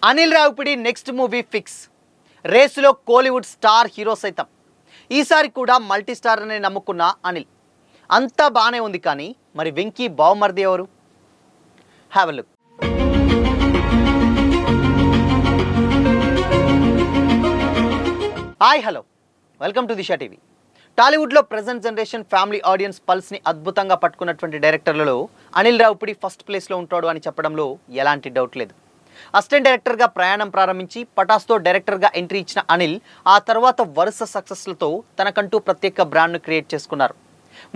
Anil Ravipudi next movie fix. రేసులో Kollywood star hero సైతం. ఈసారి కూడా మల్టీ స్టార్ అని నమ్ముకున్న అనిల్. అంతా బాగానే ఉంది, కానీ మరి వెంకీ బావమర్ది ఎవరు? Have a look. Hi, hello, welcome to Disha TV. టాలీవుడ్లో ప్రజెంట్ జనరేషన్ ఫ్యామిలీ ఆడియన్స్ పల్స్ని అద్భుతంగా పట్టుకున్నటువంటి డైరెక్టర్లలో అనిల్ రావిపూడి ఫస్ట్ ప్లేస్లో ఉంటాడు అని చెప్పడంలో ఎలాంటి డౌట్ లేదు. అసిస్టెంట్ డైరెక్టర్గా ప్రయాణం ప్రారంభించి పటాస్తో డైరెక్టర్గా ఎంట్రీ ఇచ్చిన అనిల్ ఆ తర్వాత వరుస సక్సెస్లతో తనకంటూ ప్రత్యేక బ్రాండ్ను క్రియేట్ చేసుకున్నారు.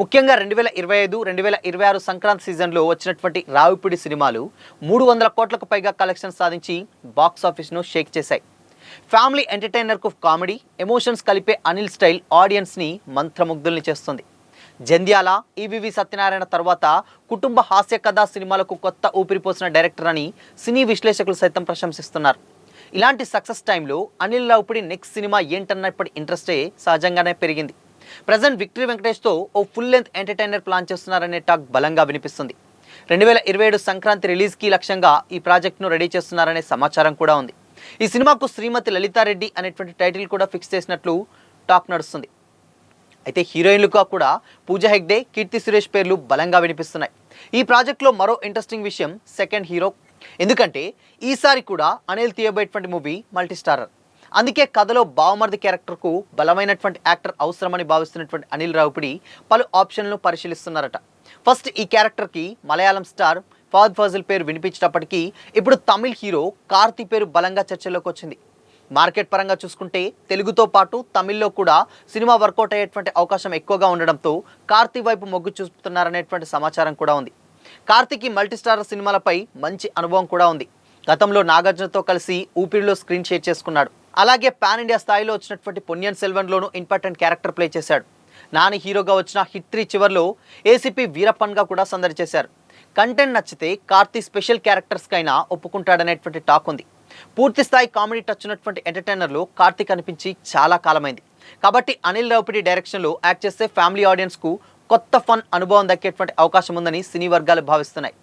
ముఖ్యంగా 2025-2026 సంక్రాంతి సీజన్లో వచ్చినటువంటి రావిపూడి సినిమాలు 300 కోట్లకు పైగా కలెక్షన్ సాధించి బాక్స్ ఆఫీస్ను షేక్ చేశాయి. ఫ్యామిలీ ఎంటర్టైనర్కు కామెడీ, ఎమోషన్స్ కలిపే అనిల్ స్టైల్ ఆడియన్స్ని మంత్రముగ్ధుల్ని చేస్తుంది. జంధ్యాల, ఈవీవి సత్యనారాయణ తర్వాత కుటుంబ హాస్య కథా సినిమాలకు కొత్త ఊపిరిపోసిన డైరెక్టర్ అని సినీ విశ్లేషకులు సైతం ప్రశంసిస్తున్నారు. ఇలాంటి సక్సెస్ టైంలో అనిల్ రావిపూడి నెక్స్ట్ సినిమా ఏంటన్నప్పటి ఇంట్రెస్టే సహజంగానే పెరిగింది. ప్రజెంట్ విక్టరీ వెంకటేష్తో ఓ ఫుల్ లెంత్ ఎంటర్టైనర్ ప్లాన్ చేస్తున్నారనే టాక్ బలంగా వినిపిస్తుంది. 2027 సంక్రాంతి రిలీజ్కి లక్ష్యంగా ఈ ప్రాజెక్ట్ను రెడీ చేస్తున్నారనే సమాచారం కూడా ఉంది. ఈ సినిమాకు శ్రీమతి లలితారెడ్డి అనేటువంటి టైటిల్ కూడా ఫిక్స్ చేసినట్లు టాక్ నడుస్తుంది. అయితే హీరోయిన్లుగా కూడా పూజా హెగ్డే, కీర్తి సురేష్ పేర్లు బలంగా వినిపిస్తున్నాయి. ఈ ప్రాజెక్ట్లో మరో ఇంట్రెస్టింగ్ విషయం సెకండ్ హీరో. ఎందుకంటే ఈసారి కూడా అనిల్ తీయబోయేటువంటి మూవీ మల్టీ స్టారర్. అందుకే కథలో బావమర్ది క్యారెక్టర్కు బలమైనటువంటి యాక్టర్ అవసరమని భావిస్తున్నటువంటి అనిల్ రావిపూడి పలు ఆప్షన్లను పరిశీలిస్తున్నారట. ఫస్ట్, ఈ క్యారెక్టర్కి మలయాళం స్టార్ ఫహద్ ఫాజిల్ పేరు వినిపించేటప్పటికీ ఇప్పుడు తమిళ్ హీరో కార్తీ పేరు బలంగా చర్చలోకి వచ్చింది. మార్కెట్ పరంగా చూసుకుంటే తెలుగుతో పాటు తమిళ్లో కూడా సినిమా వర్కౌట్ అయ్యేటువంటి అవకాశం ఎక్కువగా ఉండడంతో కార్తీ వైపు మొగ్గు చూపుతున్నారనేటువంటి సమాచారం కూడా ఉంది. కార్తీకి మల్టీస్టార్ సినిమాలపై మంచి అనుభవం కూడా ఉంది. గతంలో నాగార్జునతో కలిసి ఊపిరిలో స్క్రీన్ షేర్ చేసుకున్నాడు. అలాగే పాన్ ఇండియా స్థాయిలో వచ్చినటువంటి పొన్నియిన్ సెల్వన్లోనూ ఇంపార్టెంట్ క్యారెక్టర్ ప్లే చేశాడు. నాని హీరోగా వచ్చిన హిట్ 3 చివర్లో ఏసీపీ వీరప్పన్గా కూడా సందడి చేశారు. కంటెంట్ నచ్చితే కార్తీ స్పెషల్ క్యారెక్టర్స్కైనా ఒప్పుకుంటాడనేటువంటి టాక్ ఉంది. పూర్తి స్థాయి కామెడీ టచ్ ఉన్నటువంటి ఎంటర్టైనర్లో కార్తీ కనిపించి చాలా కాలమైంది. కాబట్టి అనిల్ రావిపూడి డైరెక్షన్లో యాక్ట్ చేస్తే ఫ్యామిలీ ఆడియన్స్కు కొత్త ఫన్ అనుభవం దక్కేటువంటి అవకాశం ఉందని సినీ వర్గాలు భావిస్తున్నాయి.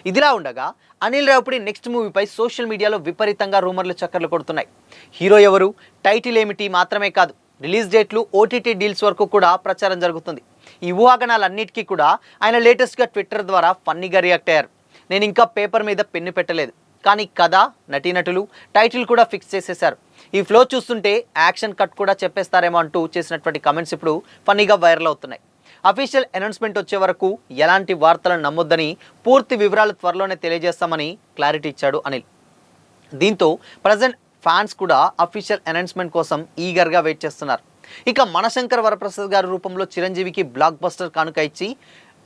ఇదిలా ఉండగా అనిల్ రావిపూడి నెక్స్ట్ మూవీపై సోషల్ మీడియాలో విపరీతంగా రూమర్లు చక్కర్లు కొడుతున్నాయి. హీరో ఎవరు, టైటిల్ ఏమిటి మాత్రమే కాదు, రిలీజ్ డేట్లు, ఓటీటీ డీల్స్ వరకు కూడా ప్రచారం జరుగుతుంది. ఈ ఊహాగణాలన్నిటికీ కూడా ఆయన లేటెస్ట్గా ట్విట్టర్ ద్వారా ఫన్నీగా రియాక్ట్ అయ్యారు. నేను ఇంకా పేపర్ మీద పెన్ను పెట్టలేదు, కానీ కథ, నటీనటులు, టైటిల్ కూడా ఫిక్స్ చేసేశారు. ఈ ఫ్లో చూస్తుంటే యాక్షన్ కట్ కూడా చెప్పేస్తారేమో అంటూ చేసినటువంటి కమెంట్స్ ఇప్పుడు ఫన్నీగా వైరల్ అవుతున్నాయి. అఫీషియల్ అనౌన్స్మెంట్ వచ్చే వరకు ఎలాంటి వార్తలను నమ్మొద్దని, పూర్తి వివరాలు త్వరలోనే తెలియజేస్తామని క్లారిటీ ఇచ్చాడు అనిల్. దీంతో ప్రజెంట్ ఫ్యాన్స్ కూడా అఫీషియల్ అనౌన్స్మెంట్ కోసం ఈగర్గా వెయిట్ చేస్తున్నారు. ఇక మనశంకర్ వరప్రసాద్ గారి రూపంలో చిరంజీవికి బ్లాక్ బస్టర్ కానుక ఇచ్చి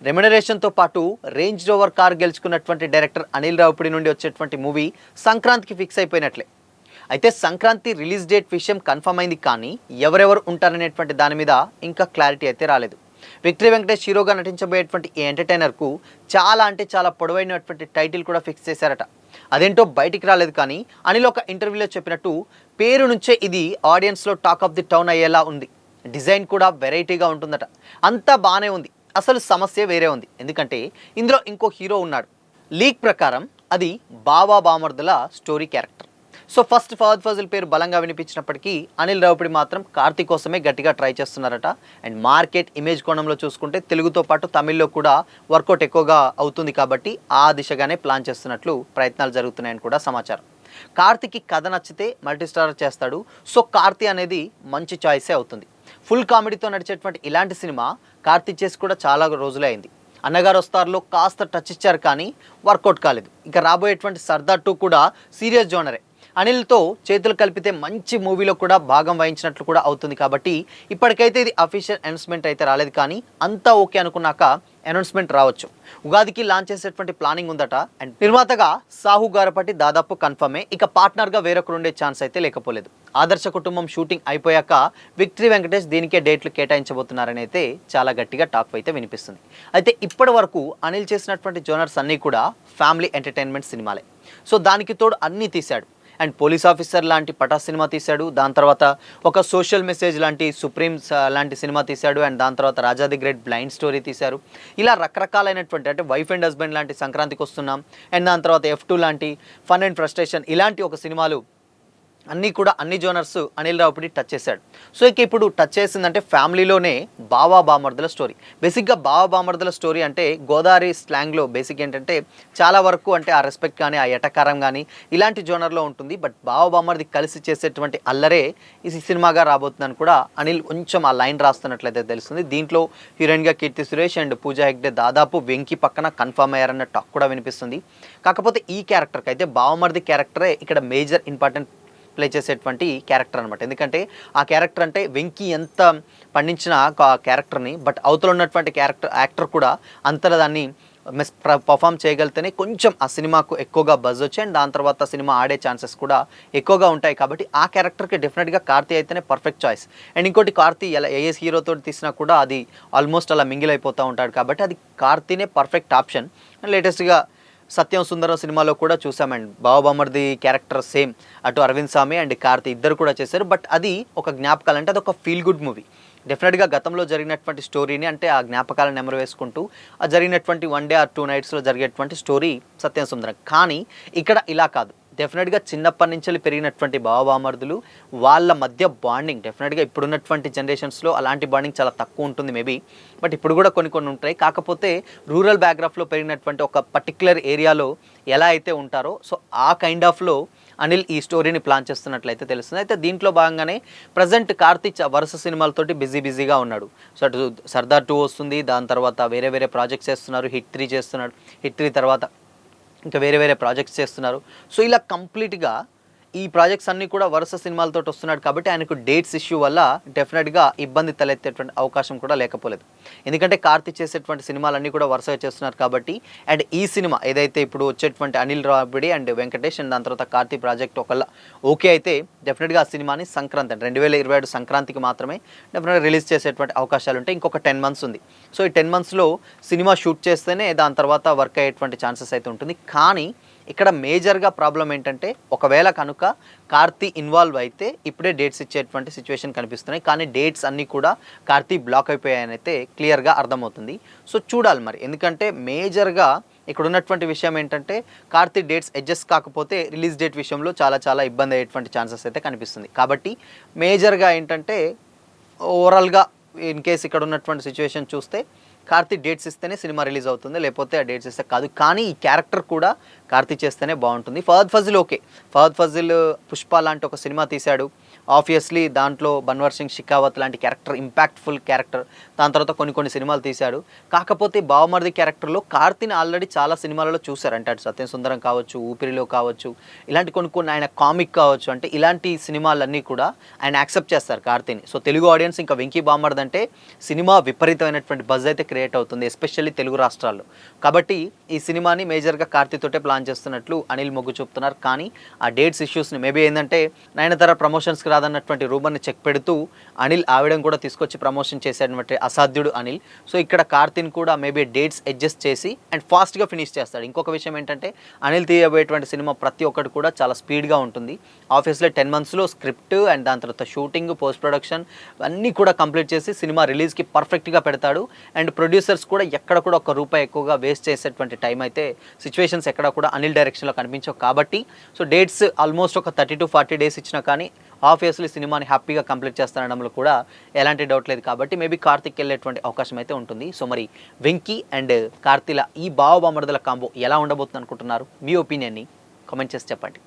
రెమ్యునరేషన్తో పాటు రేంజ్ రోవర్ కార్ గెలుచుకున్నటువంటి డైరెక్టర్ అనిల్ రావిపూడి నుండి వచ్చేటువంటి మూవీ సంక్రాంతికి ఫిక్స్ అయిపోయినట్లే. అయితే సంక్రాంతి రిలీజ్ డేట్ విషయం కన్ఫర్మ్ అయింది, కానీ ఎవరెవరు ఉంటారనేటువంటి దాని మీద ఇంకా క్లారిటీ అయితే రాలేదు. విక్టరీ వెంకటేష్ హీరోగా నటించబోయేటువంటి ఈ ఎంటర్టైనర్కు చాలా అంటే చాలా పొడవైనటువంటి టైటిల్ కూడా ఫిక్స్ చేశారట. అదేంటో బయటికి రాలేదు, కానీ అనిల్ ఒక ఇంటర్వ్యూలో చెప్పినట్టు పేరు నుంచే ఇది ఆడియన్స్లో టాక్ ఆఫ్ ది టౌన్ అయ్యేలా ఉంది. డిజైన్ కూడా వెరైటీగా ఉంటుందట. అంతా బాగానే ఉంది, అసలు సమస్య వేరే ఉంది. ఎందుకంటే ఇందులో ఇంకో హీరో ఉన్నాడు. లీక్ ప్రకారం అది బావా బామర్దుల story character. So first Fahadh Faasil పేరు బలంగా వినిపించినప్పటికీ అనిల్ రావిపూడి మాత్రం కార్తీ కోసమే గట్టిగా ట్రై చేస్తున్నారట. అండ్ మార్కెట్ ఇమేజ్ కోణంలో చూసుకుంటే తెలుగుతో పాటు తమిళ్లో కూడా వర్కౌట్ ఎక్కువగా అవుతుంది, కాబట్టి ఆ దిశగానే ప్లాన్ చేస్తున్నట్లు ప్రయత్నాలు జరుగుతున్నాయని కూడా సమాచారం. కార్తీకి కథ నచ్చితే మల్టీస్టార్ చేస్తాడు. సో కార్తీ అనేది మంచి చాయిసే అవుతుంది. ఫుల్ కామెడీతో నడిచేటువంటి ఇలాంటి సినిమా కార్తీ చేసి కూడా చాలా రోజులే అయింది. అన్నగారు వస్తారులో కాస్త టచ్ ఇచ్చారు, కానీ వర్కౌట్ కాలేదు. ఇక రాబోయేటువంటి సర్దార్ 2 కూడా సీరియస్ జోనరే. అనిల్తో చేతులు కలిపితే మంచి మూవీలో కూడా భాగం వహించినట్లు కూడా అవుతుంది. కాబట్టి ఇప్పటికైతే ఇది అఫీషియల్ అనౌన్స్మెంట్ అయితే రాలేదు, కానీ అంతా ఓకే అనుకున్నాక అనౌన్స్మెంట్ రావచ్చు. ఉగాదికి లాంచ్ చేసేటువంటి ప్లానింగ్ ఉందట. అండ్ నిర్మాతగా సాహు గారపటి దాదాపు కన్ఫర్మే. ఇక పార్ట్నర్గా వేరొకరు ఉండే ఛాన్స్ అయితే లేకపోలేదు. ఆదర్శ కుటుంబం షూటింగ్ అయిపోయాక విక్టరీ వెంకటేష్ దీనికే డేట్లు కేటాయించబోతున్నారని అయితే చాలా గట్టిగా టాక్ అయితే వినిపిస్తుంది. అయితే ఇప్పటి వరకు అనిల్ చేసినటువంటి జోనర్స్ అన్నీ కూడా ఫ్యామిలీ ఎంటర్టైన్మెంట్ సినిమాలే. సో దానికి తోడు అన్నీ తీశాడు. అండ్ పోలీస్ ఆఫీసర్ లాంటి పటాస్ సినిమా తీశాడు. దాని తర్వాత ఒక సోషల్ మెసేజ్ లాంటి సుప్రీమ్స్ లాంటి సినిమా తీశాడు. అండ్ దాని తర్వాత రాజా ది గ్రేట్ బ్లైండ్ స్టోరీ తీశారు. ఇలా రకరకాలైనటువంటి అంటే వైఫ్ అండ్ హస్బెండ్ లాంటి సంక్రాంతికి వస్తున్నాం, అండ్ దాని తర్వాత F2 లాంటి ఫన్ అండ్ ఫ్రస్ట్రేషన్ ఇలాంటి ఒక సినిమాలు అన్నీ కూడా అన్ని జోనర్స్ అనిల్ రావిపూడి టచ్ చేశాడు. సో ఇక ఇప్పుడు టచ్ చేసిందంటే ఫ్యామిలీలోనే బావా బామర్దుల స్టోరీ. బేసిక్గా బావా బామర్దుల స్టోరీ అంటే గోదావరి స్లాంగ్లో బేసిక్ ఏంటంటే చాలా వరకు అంటే ఆ రెస్పెక్ట్ కానీ ఆ ఎటకారం కానీ ఇలాంటి జోనర్లో ఉంటుంది. బట్ బావా బామర్ది కలిసి చేసేటువంటి అల్లరే ఈ సినిమాగా రాబోతుందని కూడా అనిల్ కొంచెం ఆ లైన్ రాస్తున్నట్లయితే తెలుస్తుంది. దీంట్లో హీరోయిన్గా కీర్తి సురేష్ అండ్ పూజా హెగ్డే దాదాపు వెంకీ పక్కన కన్ఫర్మ్ అయ్యారన్న టాక్ కూడా వినిపిస్తుంది. కాకపోతే ఈ క్యారెక్టర్కి అయితే బావమర్ది క్యారెక్టరే ఇక్కడ మేజర్ ఇంపార్టెంట్ ప్లే చేసేటువంటి క్యారెక్టర్ అనమాట. ఎందుకంటే ఆ క్యారెక్టర్ అంటే వెంకీ ఎంత పండించిన ఆ క్యారెక్టర్ని బట్ అవతల ఉన్నటువంటి యాక్టర్ కూడా అంతలా దాన్ని పర్ఫామ్ చేయగలిగితేనే కొంచెం ఆ సినిమాకు ఎక్కువగా బజ్ వచ్చి అండ్ దాని తర్వాత సినిమా ఆడే ఛాన్సెస్ కూడా ఎక్కువగా ఉంటాయి. కాబట్టి ఆ క్యారెక్టర్కి డెఫినెట్గా కార్తీ అయితేనే పర్ఫెక్ట్ చాయిస్. అండ్ ఇంకోటి కార్తీ ఎలా ఏ హీరోతో తీసినా కూడా అది ఆల్మోస్ట్ అలా మింగిల్ అయిపోతూ ఉంటాడు కాబట్టి అది కార్తీనే పర్ఫెక్ట్ ఆప్షన్. అండ్ లేటెస్ట్గా సత్యం సుందరం సినిమాలో కూడా చూసామండి, బావబామర్ది క్యారెక్టర్ సేమ్ అటు అరవింద్ స్వామి అండ్ కార్తీ ఇద్దరు కూడా చేశారు. బట్ అది ఒక జ్ఞాపకాలు అంటే అది ఒక ఫీల్ గుడ్ మూవీ. డెఫినెట్గా గతంలో జరిగినటువంటి స్టోరీని అంటే ఆ జ్ఞాపకాలను నెమరు వేసుకుంటూ ఆ జరిగినటువంటి 1 day or 2 nights జరిగేటువంటి స్టోరీ సత్యం సుందరం. కానీ ఇక్కడ ఇలా కాదు. డెఫినెట్గా చిన్నప్పటి నుంచి పెరిగినటువంటి బావబామర్దులు వాళ్ళ మధ్య బాండింగ్ డెఫినెట్గా ఇప్పుడున్నటువంటి జనరేషన్స్లో అలాంటి బాండింగ్ చాలా తక్కువ ఉంటుంది మేబీ. బట్ ఇప్పుడు కూడా కొన్ని ఉంటాయి. కాకపోతే రూరల్ బ్యాక్గ్రౌండ్లో పెరిగినటువంటి ఒక పర్టిక్యులర్ ఏరియాలో ఎలా అయితే ఉంటారో సో ఆ కైండ్ ఆఫ్లో అనిల్ ఈ స్టోరీని ప్లాన్ చేస్తున్నట్లయితే తెలుస్తుంది. అయితే దీంట్లో భాగంగానే ప్రజెంట్ కార్తీక్ వరుస సినిమాలతోటి బిజీగా ఉన్నాడు. సో అటు సర్దార్ 2 వస్తుంది, దాని తర్వాత వేరే ప్రాజెక్ట్స్ చేస్తున్నారు, హిట్ 3 చేస్తున్నాడు, హిట్ 3 తర్వాత ఇంకా వేరే ప్రాజెక్ట్స్ చేస్తున్నారు. సో ఇలా కంప్లీట్గా ఈ ప్రాజెక్ట్స్ అన్నీ కూడా వరుస సినిమాలతో వస్తున్నాడు కాబట్టి ఆయనకు డేట్స్ ఇష్యూ వల్ల డెఫినెట్గా ఇబ్బంది తలెత్తేటువంటి అవకాశం కూడా లేకపోలేదు. ఎందుకంటే కార్తీక్ చేసేటువంటి సినిమాలన్నీ కూడా వరుసగా చేస్తున్నారు కాబట్టి. అండ్ ఈ సినిమా ఏదైతే ఇప్పుడు వచ్చేటువంటి అనిల్ రావిపూడి అండ్ వెంకటేష్ అండ్ దాని తర్వాత కార్తీక్ ప్రాజెక్ట్ ఒకళ్ళ ఓకే అయితే డెఫినెట్గా ఆ సినిమాని సంక్రాంతి అంటే 2027 సంక్రాంతికి మాత్రమే డెఫినెట్గా రిలీజ్ చేసేటువంటి అవకాశాలు ఉంటాయి. ఇంకొక 10 months ఉంది. సో ఈ 10 monthsలో సినిమా షూట్ చేస్తేనే దాని తర్వాత వర్క్ అయ్యేటువంటి ఛాన్సెస్ అయితే ఉంటుంది. కానీ ఇక్కడ మేజర్గా ప్రాబ్లం ఏంటంటే ఒకవేళ కనుక కార్తీ ఇన్వాల్వ్ అయితే ఇప్పుడే డేట్స్ ఇచ్చేటువంటి సిచ్యువేషన్ కనిపిస్తున్నాయి. కానీ డేట్స్ అన్నీ కూడా కార్తీ బ్లాక్ అయిపోయాయని అయితే క్లియర్గా అర్థమవుతుంది. సో చూడాలి మరి. ఎందుకంటే మేజర్గా ఇక్కడ ఉన్నటువంటి విషయం ఏంటంటే కార్తీ డేట్స్ అడ్జస్ట్ కాకపోతే రిలీజ్ డేట్ విషయంలో చాలా ఇబ్బంది అయ్యేటువంటి ఛాన్సెస్ అయితే కనిపిస్తుంది. కాబట్టి మేజర్గా ఏంటంటే ఓవరాల్గా ఇన్ కేస్ ఇక్కడ ఉన్నటువంటి సిచ్యువేషన్ చూస్తే కార్తీ డేట్స్ ఇస్తేనే సినిమా రిలీజ్ అవుతుంది, లేకపోతే ఆ డేట్స్ ఇస్తే కాదు. కానీ ఈ క్యారెక్టర్ కూడా కార్తీ చేస్తేనే బాగుంటుంది. ఫహద్ ఫజిల్ ఓకే, ఫహద్ ఫజిల్ పుష్ప లాంటి ఒక సినిమా తీశాడు. ఆబ్వియస్లీ దాంట్లో బన్వర్ సింగ్ షికావత్ లాంటి క్యారెక్టర్ ఇంపాక్ట్ఫుల్ క్యారెక్టర్. దాని తర్వాత కొన్ని సినిమాలు తీశాడు. కాకపోతే బావమర్ది క్యారెక్టర్లో కార్తీని ఆల్రెడీ చాలా సినిమాలలో చూశారు. అంటే అటు సత్యం సుందరం కావచ్చు, ఊపిరిలో కావచ్చు, ఇలాంటి కొన్ని ఆయన కామిక్ కావచ్చు, అంటే ఇలాంటి సినిమాలన్నీ కూడా ఆయన యాక్సెప్ట్ చేస్తారు కార్తీని. సో తెలుగు ఆడియన్స్ ఇంకా వెంకీ బావమర్ది అంటే సినిమా విపరీతమైనటువంటి బజ్ అయితే క్రియేట్ అవుతుంది, ఎస్పెషల్లీ తెలుగు రాష్ట్రాల్లో. కాబట్టి ఈ సినిమాని మేజర్గా కార్తీతోటే ప్లాన్ చేస్తున్నట్లు అనిల్ మొగ్గు చూపుతున్నారు. కానీ ఆ డేట్స్ ఇష్యూస్ని మేబీ ఏంటంటే నయనతార ప్రమోషన్స్కి రాదన్నటువంటి రూమర్ని చెక్ పెడుతూ అనిల్ ఆవిడని కూడా తీసుకొచ్చి ప్రమోషన్ చేసేటువంటి అసాధ్యుడు అనిల్. సో ఇక్కడ కార్తీని కూడా మేబీ డేట్స్ అడ్జస్ట్ చేసి అండ్ ఫాస్ట్గా ఫినిష్ చేస్తాడు. ఇంకొక విషయం ఏంటంటే అనిల్ తీయబోయేటువంటి సినిమా ప్రతి ఒక్కటి కూడా చాలా స్పీడ్గా ఉంటుంది. ఆఫీస్లో 10 monthsలో స్క్రిప్ట్ అండ్ దాని తర్వాత షూటింగ్, పోస్ట్ ప్రొడక్షన్ అన్నీ కూడా కంప్లీట్ చేసి సినిమా రిలీజ్కి పర్ఫెక్ట్గా పెడతాడు. అండ్ ప్రొడ్యూసర్స్ కూడా ఎక్కడ కూడా ₹1 ఎక్కువగా వేస్ట్ చేసేటువంటి టైం అయితే సిచ్యువేషన్స్ ఎక్కడ కూడా అనిల్ డైరెక్షన్లో కనిపించవు. కాబట్టి సో డేట్స్ ఆల్మోస్ట్ ఒక 30 to 40 days ఇచ్చినా కానీ ఆబ్వియస్లీ సినిమాని హ్యాపీగా కంప్లీట్ చేస్తానడంలో కూడా ఎలాంటి డౌట్ లేదు. కాబట్టి మేబీ కార్తీక్ వెళ్ళేటువంటి అవకాశం అయితే ఉంటుంది. సో మరి వెంకీ అండ్ కార్తీల ఈ బావబామర్దుల కాంబో ఎలా ఉండబోతుంది అనుకుంటున్నారు? మీ ఒపీనియన్ని కామెంట్ చేసి చెప్పండి.